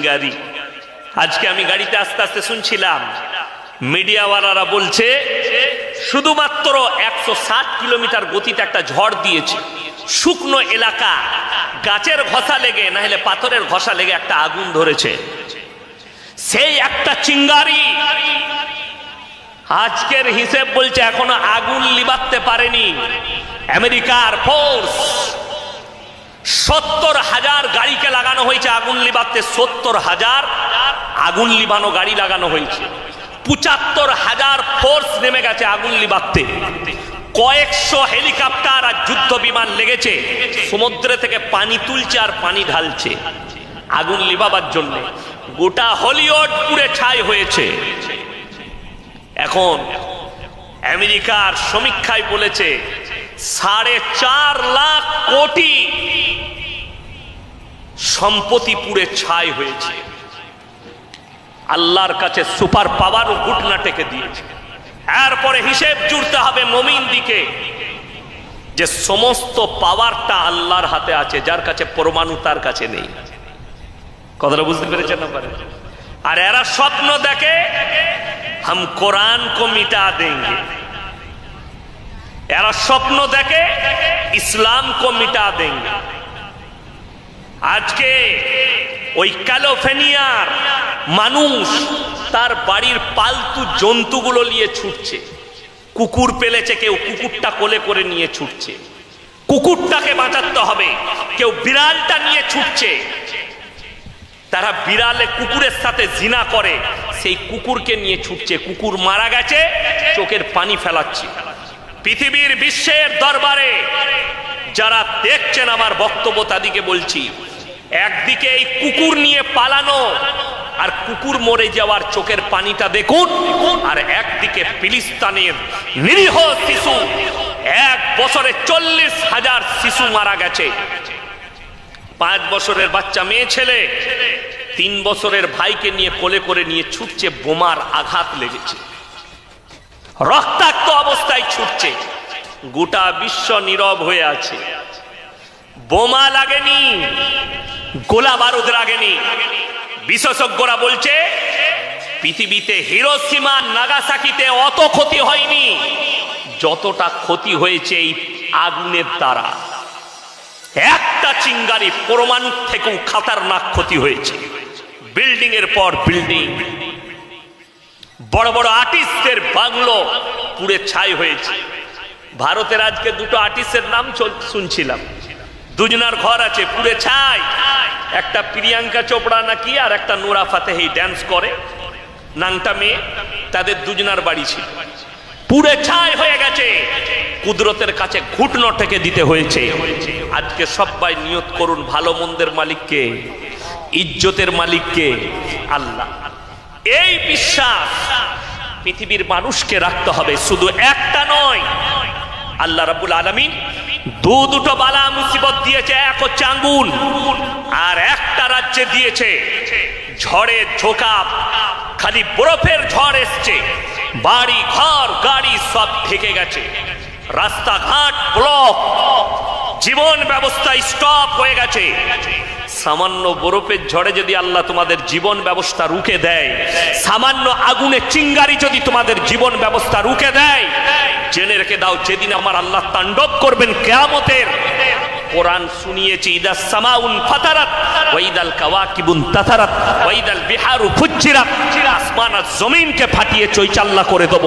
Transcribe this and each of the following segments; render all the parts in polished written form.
চিঙ্গারি। আজকে আমি গাড়িতে আস্তে আস্তে শুনছিলাম, মিডিয়াওয়ালারা বলছে শুধুমাত্র 160 কিলোমিটার গতিতে একটা ঝড় দিয়েছে, শুকনো এলাকা, গাছের ঘষা লেগে না হলে পাথরের ঘষা লেগে একটা আগুন ধরেছে। সেই একটা চিঙ্গারি আজকের হিসেব বলছে এখনো আগুন লিবাতে পারেনি। আমেরিকার ফোর্স 70,000 গাড়িকে লাগানো হয়েছে আগুন লিবাতে, 70,000 আগুন লিবানো গাড়ি লাগানো হয়েছে। 75,000 ফোর্স নেমে গেছে আগুন লিবাতে। কয়েকশো হেলিকপ্টার আর যুদ্ধ বিমান লেগেছে, সমুদ্র থেকে পানি তুলছে আর পানি ঢালছে আগুন লিবাবার জন্য। গোটা হলিউড পুড়ে ছাই হয়েছে। এখন আমেরিকার সমীক্ষায় বলেছে 4.5 লাখ কোটি সম্পত্তি পুড়ে ছাই হয়েছে। আল্লাহর কাছে সুপার পাওয়ার ও ঘুটনা টেকে দিয়েছে। এরপরে হিসেব জুড়তে হবে মুমিন দিকে যে সমস্ত পাওয়ারটা আল্লাহর হাতে আছে, যার কাছে পরমাণু তার কাছে নেই। কথাটা বুঝতে পেরেছেন না? আর এরা স্বপ্ন দেখে हम कुरान को मिटा देंगे, এরা স্বপ্ন দেখে ইসলাম को मिटा देंगे। আজকে ওই ক্যালিফোর্নিয়ার মানুষ তার বাড়ির পালতু জন্তুগুলো নিয়ে ছুটছে। কুকুর পেলেছে, কেউ কুকুরটা কোলে করে নিয়ে ছুটছে, কুকুরটাকে বাঁচাতে হবে। কেউ বিড়ালটা নিয়ে ছুটছে, তারা বিড়ালে কুকুরের সাথে জিনা করে, সেই কুকুরকে নিয়ে ছুটছে। কুকুর মারা গেছে, চোখের পানি ফেলাচ্ছে। পৃথিবীর বিশ্বের দরবারে যারা দেখছেন আমার বক্তব্য তাদেরকে বলছি, একদিকে এই কুকুর নিয়ে পালানো আর কুকুর মরে যাওয়ার চোখের পানিটা দেখুন, আর একদিকে ফিলিস্তিনের নিরীহ শিশু, 1 বছরে 40,000 শিশু মারা গেছে। 5 বছরের বাচ্চা মেয়ে ছেলে 3 বছরের ভাইকে নিয়ে কোলে করে নিয়ে ছুটছে, বোমার আঘাত লেগেছে, রক্তাক্ত অবস্থায় ছুটছে। গোটা বিশ্ব নীরব হয়ে আছে। বোমা লাগেনি, গোলা বারুদ লাগেনি। বিশেষজ্ঞরা বলছে পৃথিবীতে হিরোশিমা নাগাসাকিতে অত ক্ষতি হয়নি যতটা ক্ষতি হয়েছে এই আগুনের দ্বারা। একটা চিঙ্গারি পরমাণু থেকেও খতরনাক ক্ষতি হয়েছে। বিল্ডিং এর পর বিল্ডিং, বড় বড় আর্টিস্টদের বাংলো পুড়ে ছাই হয়েছে। ভারতের আজকে 2টো আর্টিস্টের নাম শুনছিলাম, দুজনার ঘর আছে পুড়ে ছাই। একটা প্রিয়াঙ্কা চোপড়া নাকি, আর একটা নোরা ফাতেহি ড্যান্স করে, নাংটা মেয়ে, তাদের দুজনার বাড়ি ছিল, পুড়ে ছাই হয়ে গেছে। কুদরতের কাছে ঘুটনো টেকে দিতে হয়েছে। আজকে সবাই নিয়ত করুন, ভালো মন্দের মালিককে, ইজ্জতের মালিককে আল্লাহ। এই বিশ্বাস পৃথিবীর মানুষকে রাখতে হবে, শুধু একটা নয়। আল্লাহ রাব্বুল আলামিন দুটো বালা মুসিবত দিয়েছে, এক হচ্ছে আঙ্গুল, আর একটা রাজ্যে দিয়েছে ঝড়ের ঝোঁকা। খালি বরফের ঝড় এসছে, বাড়ি ঘর গাড়ি সব ঢেকে গেছে, রাস্তাঘাট ব্লক, জীবন ব্যবস্থা স্টপ হয়ে গেছে। সামান্য বরফের ঝড়ে যদি আল্লাহ তোমাদের জীবন ব্যবস্থা রুখে দেয়, সামান্য আগুনে চিঙ্গারি যদি তোমাদের জীবন ব্যবস্থা রুখে দেয়, জেনে রেখে দাও যেদিন আমার আল্লাহ তাণ্ডব করবেন কিয়ামতের। কোরআন শুনিয়েছি, ইদা সামাউন ফাতারাত ওয়া ইদাল কাওয়াকিবুন তাতারাত ওয়া ইদাল বিহারু ফুজ্জিরাত। আসমান আর জমিনকে ফাটিয়ে চৈচাল্লা করে দেব,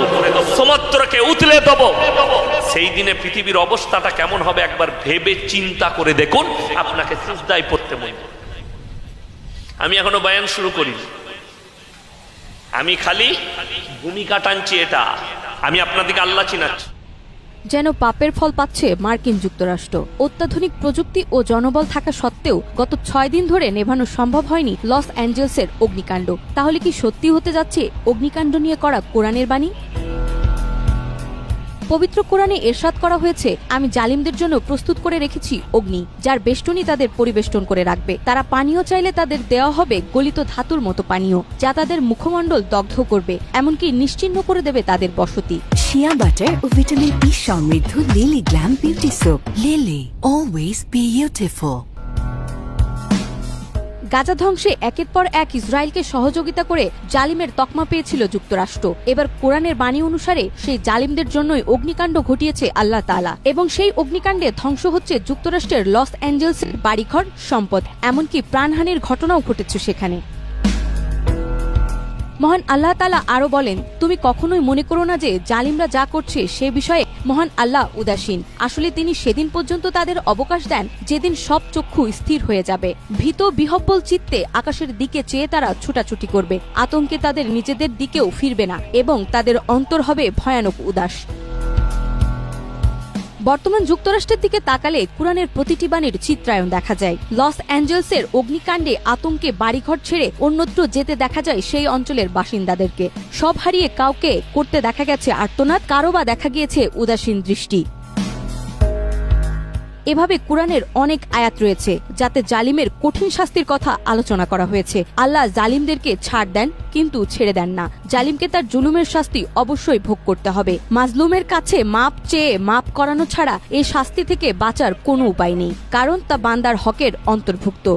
সমুদ্রকে উতলে দেব। সেই দিনে পৃথিবীর অবস্থাটা কেমন হবে একবার ভেবে চিন্তা করে দেখুন, আপনাকে সিজদায় পড়তে মন। আমি এখনো বয়ান শুরু করি, আমি খালি ভূমিকা টানছি। এটা আমি আপনাদেরকে আল্লাহ চিনাচ্ছি। যেন পাপের ফল পাচ্ছে মার্কিন যুক্তরাষ্ট্র। অত্যাধুনিক প্রযুক্তি ও জনবল থাকা সত্ত্বেও গত 6 দিন ধরে নেভানো সম্ভব হয়নি লস অ্যাঞ্জেলসের অগ্নিকাণ্ড। তাহলে কি সত্যি হতে যাচ্ছে অগ্নিকাণ্ড নিয়ে করা কোরআনের বাণী? পবিত্র কোরআনে ইরশাদ করা হয়েছে, আমি জালিমদের জন্য প্রস্তুত করে রেখেছি অগ্নি, যার বেষ্টনী তাদের পরিবেষ্টন করে রাখবে। তারা পানীয় চাইলে তাদের দেওয়া হবে গলিত ধাতুর মতো পানীয়, যা তাদের মুখমণ্ডল দগ্ধ করবে, এমনকি নিশ্চিহ্ন করে দেবে তাদের বসতি। শিয়া বাটার ও ভিটামিন ই সমৃদ্ধ Lily glam beauty soap. Lily, always beautiful. Gaza ধ্বংসে একের পর এক ইসরায়েলকে সহযোগিতা করে জালিমের তকমা পেয়েছিল যুক্তরাষ্ট্র। এবার কোরআনের বাণী অনুসারে সেই জালিমদের জন্যই অগ্নিকাণ্ড ঘটিয়েছে আল্লাহ তাআলা, এবং সেই অগ্নিকাণ্ডে ধ্বংস হচ্ছে যুক্তরাষ্ট্রের লস অ্যাঞ্জেলসের বাড়িঘর, সম্পদ, এমনকি প্রাণহানির ঘটনাও ঘটেছে সেখানে। মহান আল্লাহ তাআলা আরো বলেন, তুমি কখনোই মনে করো না যে জালিমরা যা করছে সে বিষয়ে মহান আল্লাহ উদাসীন। আসলে তিনি সেদিন পর্যন্ত তাদের অবকাশ দেন যেদিন সব চক্ষু স্থির হয়ে যাবে। ভীত বিহব্বল চিত্তে আকাশের দিকে চেয়ে তারা ছুটাছুটি করবে, আতঙ্কে তাদের নিজেদের দিকেও ফিরবে না, এবং তাদের অন্তর হবে ভয়ানক উদাস। বর্তমান যুক্তরাষ্ট্রের দিকে তাকালে কোরআনের প্রতিটি বাণীর চিত্রায়ন দেখা যায়। লস অ্যাঞ্জেলসের অগ্নিকাণ্ডে আতঙ্কে বাড়িঘর ছেড়ে অন্যত্র যেতে দেখা যায় সেই অঞ্চলের বাসিন্দাদেরকে। সব হারিয়ে কাউকে করতে দেখা গেছে আর্তনাদ, কারো বা দেখা গিয়েছে উদাসীন দৃষ্টি। এভাবে কোরআনের অনেক আয়াত রয়েছে যাতে জালিমের কঠিন শাস্তির কথা আলোচনা করা হয়েছে। আল্লাহ জালিমদেরকে ছাড় দেন কিন্তু ছেড়ে দেন না। জালিমকে তার জুলুমের শাস্তি অবশ্যই ভোগ করতে হবে। মাজলুমের কাছে মাপ চেয়ে মাপ করানো ছাড়া এই শাস্তি থেকে বাঁচার কোনো উপায় নেই, কারণ তা বান্দার হকের অন্তর্ভুক্ত।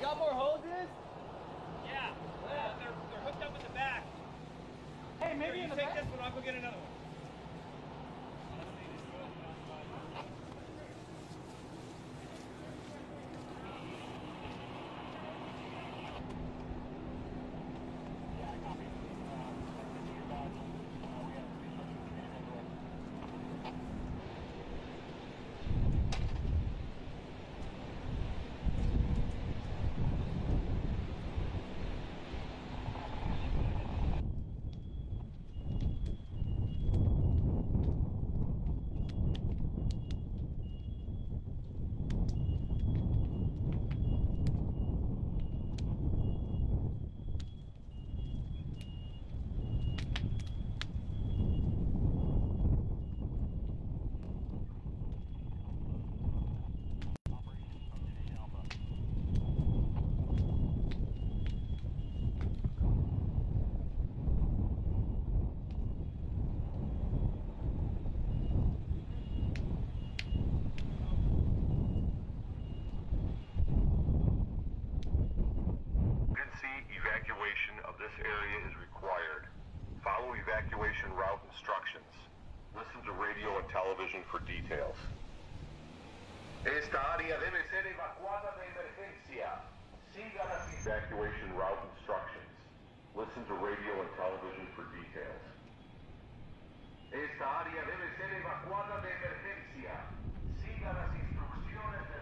Got more hoses? Yeah, they're hooked up in the back. Hey, maybe Here, in you the take back. this one, I'll go get another one. to radio and television for details. Esta área debe ser evacuada de emergencia. Siga las instrucciones del...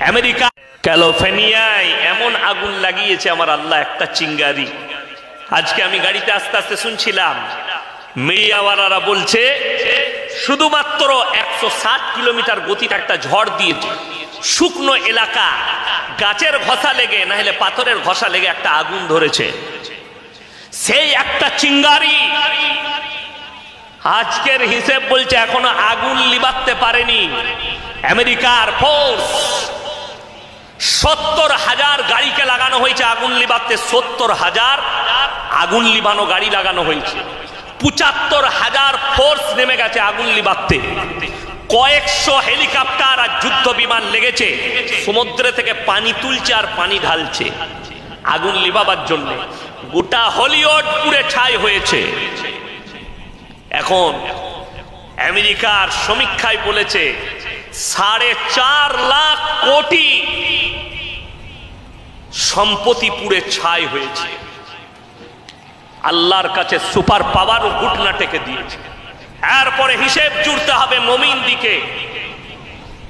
America ক্যালিফোর্নিয়ায় এমন আগুন লাগিয়েছে আমার আল্লাহ, একটা চিঙ্গারি। আজকে আমি গাড়িতে আস্তে আস্তে শুনছিলাম, মিডিয়াওয়ালারা বলছে শুধুমাত্র 160 কিলোমিটার গতিতে একটা ঝড় দিয়েছে, শুকনো এলাকা, গাছের ঘষা লেগে না হলে পাথরের ঘষা লেগে একটা আগুন ধরেছে। সেই একটা চিঙ্গারি আজকের হিসেব বলছে এখনো আগুন লিবাতে পারেনি। আমেরিকার ফোর্স 70,000 গাড়িকে লাগানো হয়েছে আগুন লিবাতে, 70,000 আগুন লিবানো গাড়ি লাগানো হয়েছে। 75,000 ফোর্স নেমে গেছে আগুন লিবাতে। কয়েকশো হেলিকপ্টার আর যুদ্ধ বিমান লেগেছে, সমুদ্রে থেকে পানি তুলছে আর পানি ঢালছে আগুন লিবাবার জন্য। গোটা হলিউড পুড়ে ছাই হয়েছে। এখন আমেরিকার সমীক্ষায় বলেছে 4.5 লাখ কোটি সম্পত্তি পুড়ে ছাই হয়েছে। আল্লাহর কাছে সুপার পাওয়ার ও ঘুটনা টেকে দিয়েছে। এরপরে হিসেব জুড়তে হবে মুমিন দিকে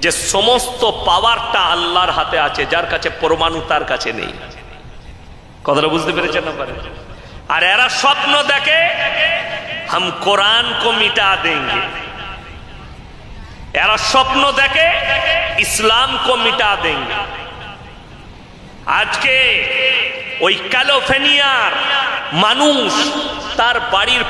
যে সমস্ত পাওয়ারটা আল্লাহর হাতে আছে, যার কাছে পরমাণু তার কাছে নেই। কথাটা বুঝতে পেরেছেন না? আর এরা স্বপ্ন দেখে हम कुरान को मिटा देंगे, এরা স্বপ্ন দেখে ইসলাম को मिटा देंगे। আজকে ওই ক্যালিফোর্নিয়ার মানুষ তার বাড়ির